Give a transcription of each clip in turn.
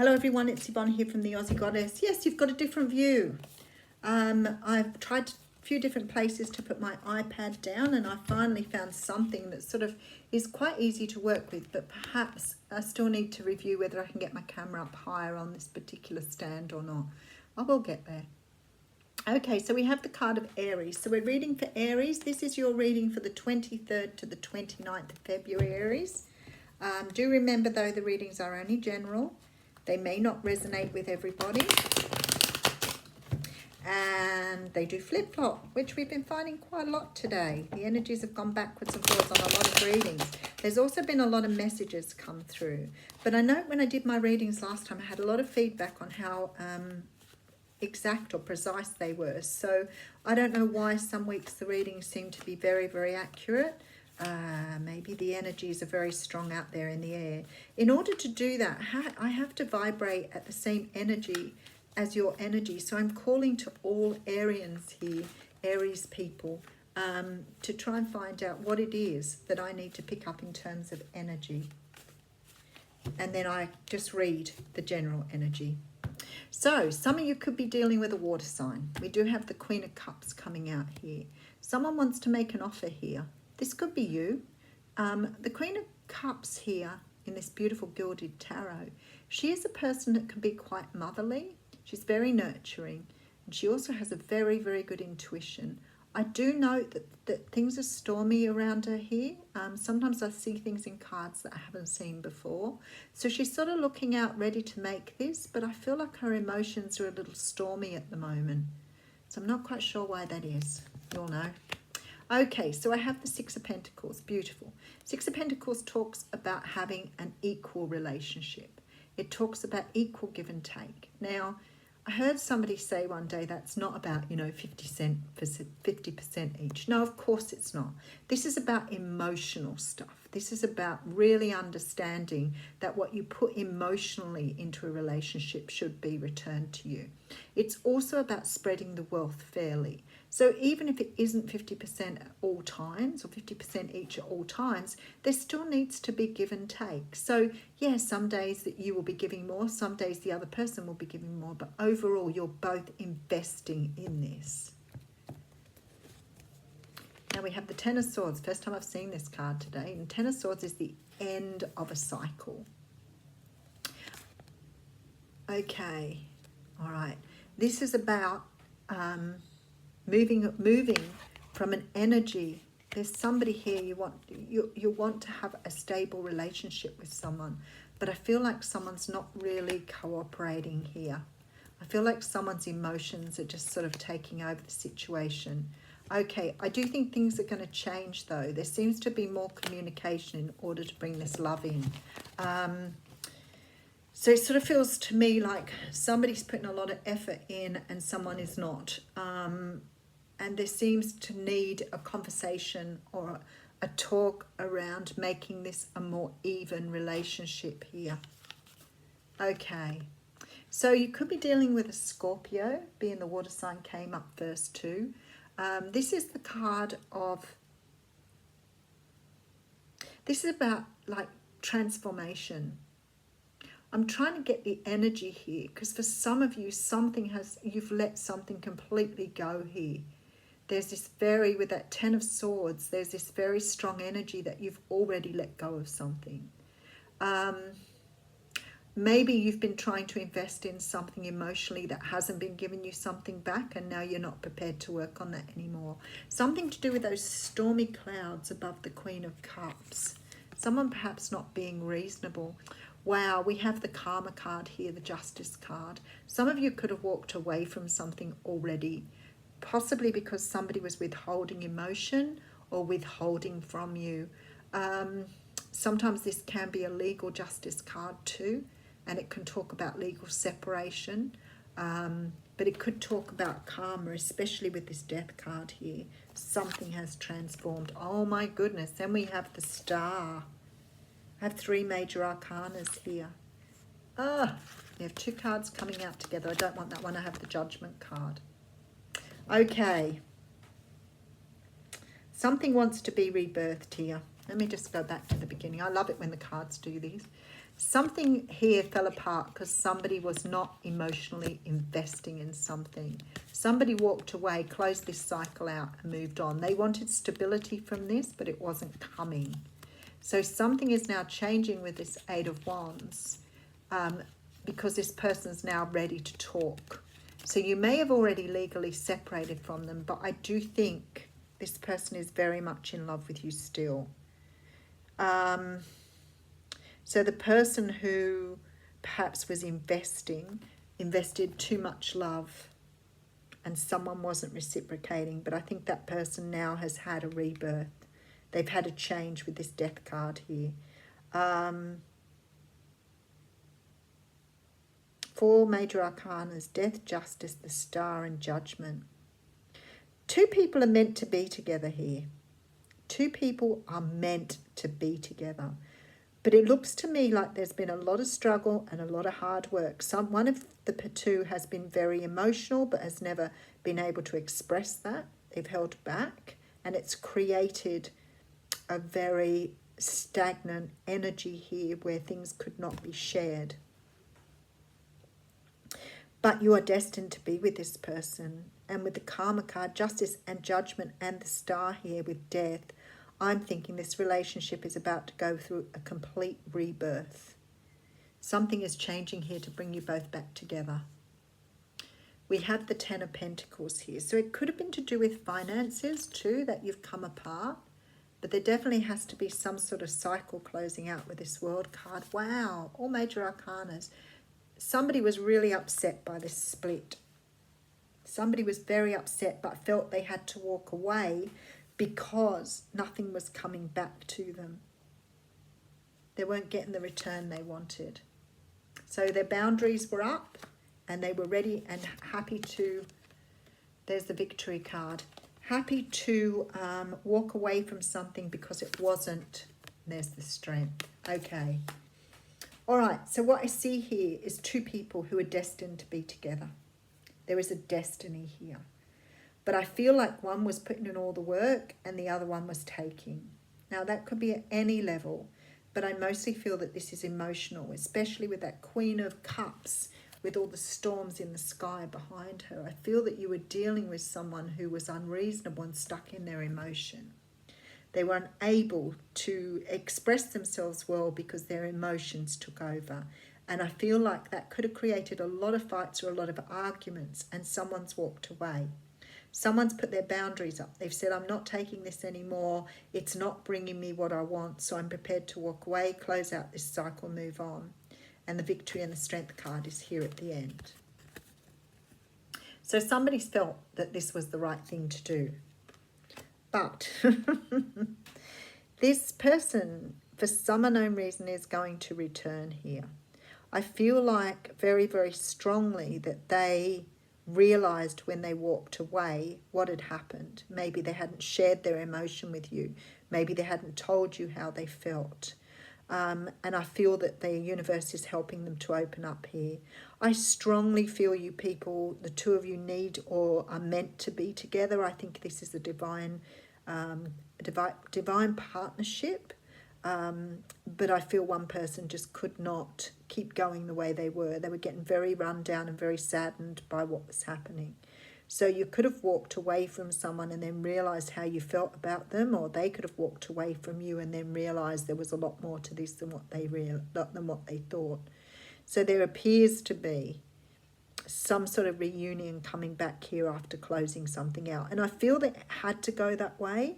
Hello everyone, it's Yvonne here from the Aussie Goddess. Yes, you've got a different view. I've tried a few different places to put my iPad down, and I finally found something that sort of is quite easy to work with, but perhaps I still need to review whether I can get my camera up higher on this particular stand or not. I will get there. Okay, so we have the card of Aries. So we're reading for Aries. This is your reading for the 23rd to the 29th of February, Aries. Do remember though, the readings are only general. They may not resonate with everybody. And they do flip-flop, which we've been finding quite a lot today. The energies have gone backwards and forwards on a lot of readings. There's also been a lot of messages come through. But I know when I did my readings last time, I had a lot of feedback on how exact or precise they were. So I don't know why some weeks the readings seem to be very, very accurate. Maybe the energies are very strong out there in the air. In order to do that, I have to vibrate at the same energy as your energy. So I'm calling to all Arians here, Aries people, to try and find out what it is that I need to pick up in terms of energy. And then I just read the general energy. So some of you could be dealing with a water sign. We do have the Queen of Cups coming out here. Someone wants to make an offer here. This could be you. The Queen of Cups here in this beautiful gilded tarot, she is a person that can be quite motherly. She's very nurturing. And she also has a very, very good intuition. I do note that things are stormy around her here. Sometimes I see things in cards that I haven't seen before. So she's sort of looking out ready to make this, but I feel like her emotions are a little stormy at the moment. So I'm not quite sure why that is. You'll know. Okay, so I have the Six of Pentacles. Beautiful. Six of Pentacles talks about having an equal relationship. It talks about equal give and take. Now, I heard somebody say one day that's not about, 50% each. No, of course it's not. This is about emotional stuff. This is about really understanding that what you put emotionally into a relationship should be returned to you. It's also about spreading the wealth fairly. So even if it isn't 50% at all times or 50% each at all times, there still needs to be give and take. So yeah, some days that you will be giving more, some days the other person will be giving more, but overall you're both investing in this. Now we have the Ten of Swords. First time I've seen this card today. And Ten of Swords is the end of a cycle. Okay, all right. This is about moving from an energy. There's somebody here you want to have a stable relationship with someone, but I feel like someone's not really cooperating here. I feel like someone's emotions are just sort of taking over the situation. Okay, I do think things are going to change though. There seems to be more communication in order to bring this love in. So it sort of feels to me like somebody's putting a lot of effort in and someone is not. And there seems to need a conversation or a talk around making this a more even relationship here. Okay, so you could be dealing with a Scorpio, being the water sign came up first too. This is the card of, this is about like transformation. I'm trying to get the energy here because for some of you, you've let something completely go here. There's this with that Ten of Swords, there's this very strong energy that you've already let go of something. Maybe you've been trying to invest in something emotionally that hasn't been giving you something back, and now you're not prepared to work on that anymore. Something to do with those stormy clouds above the Queen of Cups. Someone perhaps not being reasonable. Wow, we have the Karma card here, the Justice card. Some of you could have walked away from something already, possibly because somebody was withholding emotion or withholding from you. Sometimes this can be a legal justice card too, and it can talk about legal separation, but it could talk about karma, especially with this Death card here. Something has transformed. Oh my goodness. Then we have the Star. I have three major arcanas here. We have two cards coming out together. I don't want that one. I have the Judgment card. Okay. Something wants to be rebirthed here. Let me just go back to the beginning. I love it when the cards do these. Something here fell apart because somebody was not emotionally investing in something. Somebody walked away, closed this cycle out and moved on. They wanted stability from this, but it wasn't coming. So something is now changing with this Eight of Wands, because this person's now ready to talk. So you may have already legally separated from them, but I do think this person is very much in love with you still. So the person who perhaps was invested too much love, and someone wasn't reciprocating, but I think that person now has had a rebirth. They've had a change with this Death card here. 4 major arcanas: Death, Justice, the Star, and Judgment. 2 people are meant to be together here. 2 people are meant to be together. But it looks to me like there's been a lot of struggle and a lot of hard work. One of the 2 has been very emotional but has never been able to express that. They've held back, and it's created a very stagnant energy here where things could not be shared. But you are destined to be with this person. And with the Karma card, Justice and Judgment, and the Star here with Death, I'm thinking this relationship is about to go through a complete rebirth. Something is changing here to bring you both back together. We have the 10 of Pentacles here. So it could have been to do with finances too, that you've come apart. But there definitely has to be some sort of cycle closing out with this World card. Wow, all major arcanas. Somebody was really upset by this split. Somebody was very upset but felt they had to walk away because nothing was coming back to them. They weren't getting the return they wanted. So their boundaries were up and they were ready and happy to, there's the Victory card, happy to walk away from something because it wasn't, there's the Strength. Okay. All right, so what I see here is 2 people who are destined to be together. There is a destiny here. But I feel like one was putting in all the work and the other one was taking. Now, that could be at any level, but I mostly feel that this is emotional, especially with that Queen of Cups, with all the storms in the sky behind her. I feel that you were dealing with someone who was unreasonable and stuck in their emotion. They were unable to express themselves well because their emotions took over. And I feel like that could have created a lot of fights or a lot of arguments, and someone's walked away. Someone's put their boundaries up. They've said, I'm not taking this anymore. It's not bringing me what I want, so I'm prepared to walk away, close out this cycle, move on. And the Victory and the Strength card is here at the end. So somebody's felt that this was the right thing to do. But this person, for some unknown reason, is going to return here. I feel like very, very strongly that they realized when they walked away what had happened. Maybe they hadn't shared their emotion with you. Maybe they hadn't told you how they felt. And I feel that the universe is helping them to open up here. I strongly feel you people, the 2 of you need or are meant to be together. I think this is a divine partnership. But I feel one person just could not keep going the way they were. They were getting very run down and very saddened by what was happening. So you could have walked away from someone and then realised how you felt about them, or they could have walked away from you and then realised there was a lot more to this than what they thought. So there appears to be some sort of reunion coming back here after closing something out. And I feel that it had to go that way.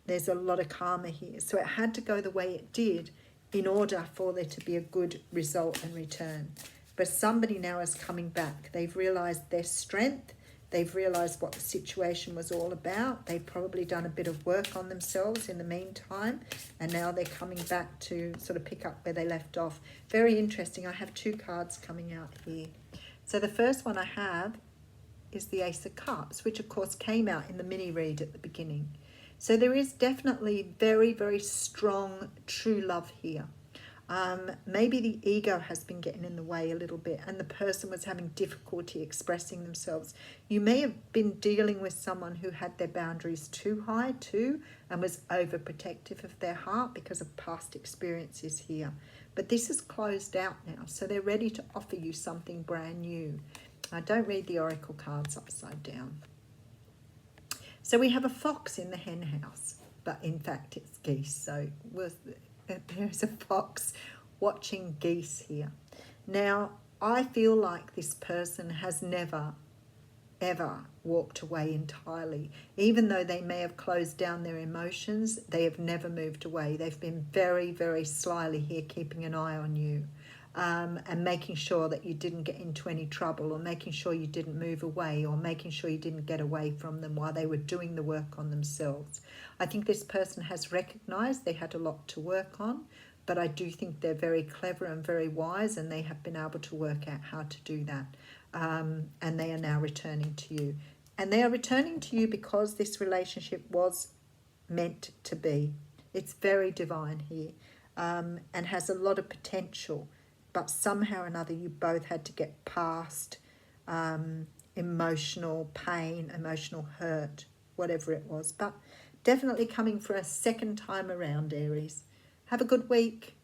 There's a lot of karma here. So it had to go the way it did in order for there to be a good result and return. But somebody now is coming back. They've realised their strength. They've realised what the situation was all about. They've probably done a bit of work on themselves in the meantime. And now they're coming back to sort of pick up where they left off. Very interesting. I have 2 cards coming out here. So the first one I have is the Ace of Cups, which of course came out in the mini read at the beginning. So there is definitely very, very strong true love here. Maybe the ego has been getting in the way a little bit and the person was having difficulty expressing themselves. You may have been dealing with someone who had their boundaries too high too and was overprotective of their heart because of past experiences here. But this is closed out now, so they're ready to offer you something brand new. I don't read the oracle cards upside down. So we have a fox in the hen house, but in fact it's geese. So there's a fox watching geese here. Now, I feel like this person has never, ever walked away entirely. Even though they may have closed down their emotions, they have never moved away. They've been very, very slyly here, keeping an eye on you. And making sure that you didn't get into any trouble, or making sure you didn't move away, or making sure you didn't get away from them while they were doing the work on themselves. I think this person has recognized they had a lot to work on, but I do think they're very clever and very wise, and they have been able to work out how to do that. And they are now returning to you. And they are returning to you because this relationship was meant to be. It's very divine here, and has a lot of potential. But somehow or another, you both had to get past emotional pain, emotional hurt, whatever it was. But definitely coming for a second time around, Aries. Have a good week.